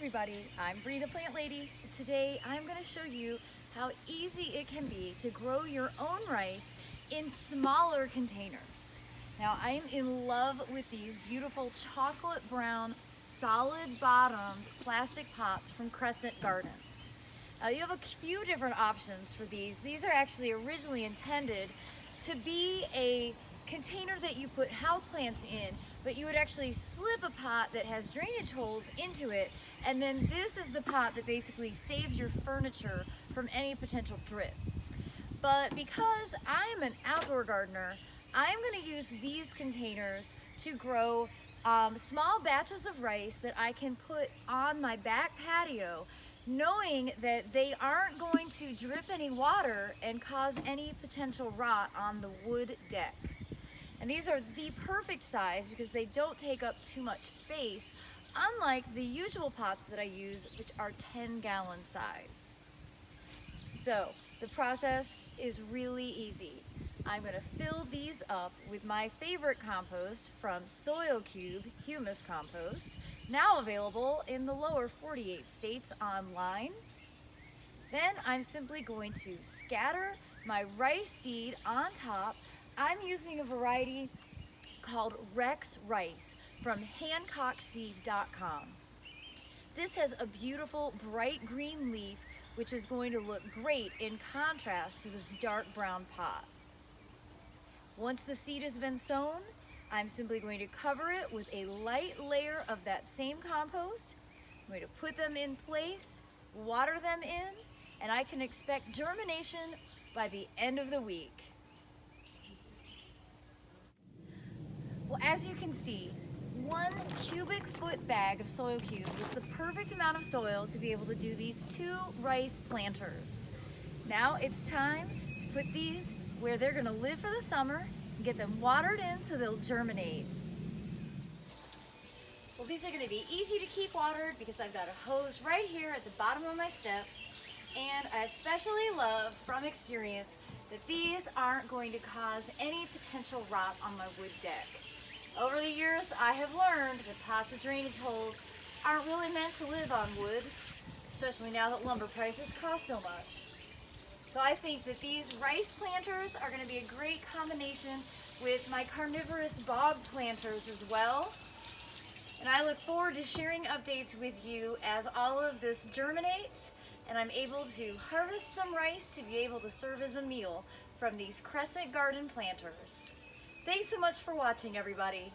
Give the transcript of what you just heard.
everybody, I'm Bree the Plant Lady. Today I'm going to show you how easy it can be to grow your own rice in smaller containers. Now I'm in love with these beautiful chocolate brown solid bottom plastic pots from Crescent Gardens. You have a few different options for these. These are actually originally intended to be a container that you put houseplants in, but you would actually slip a pot that has drainage holes into it, and then this is the pot that basically saves your furniture from any potential drip. But because I'm an outdoor gardener, I'm going to use these containers to grow small batches of rice that I can put on my back patio, knowing that they aren't going to drip any water and cause any potential rot on the wood deck. And these are the perfect size because they don't take up too much space, unlike the usual pots that I use, which are 10-gallon size. So the process is really easy. I'm going to fill these up with my favorite compost from Soil Cube Humus Compost, now available in the lower 48 states online. Then I'm simply going to scatter my rice seed on top. I'm using a variety called Rex Rice from HancockSeed.com. This has a beautiful bright green leaf, which is going to look great in contrast to this dark brown pot. Once the seed has been sown, I'm simply going to cover it with a light layer of that same compost. I'm going to put them in place, water them in, and I can expect germination by the end of the week. Well, as you can see, 1 cubic foot bag of Soil Cube is the perfect amount of soil to be able to do these 2 rice planters. Now it's time to put these where they're going to live for the summer and get them watered in so they'll germinate. Well, these are going to be easy to keep watered because I've got a hose right here at the bottom of my steps, and I especially love from experience that these aren't going to cause any potential rot on my wood deck. Over the years, I have learned that pots with drainage holes aren't really meant to live on wood, especially now that lumber prices cost so much. So I think that these rice planters are going to be a great combination with my carnivorous bog planters as well. And I look forward to sharing updates with you as all of this germinates and I'm able to harvest some rice to be able to serve as a meal from these Crescent Garden planters. Thanks so much for watching, everybody.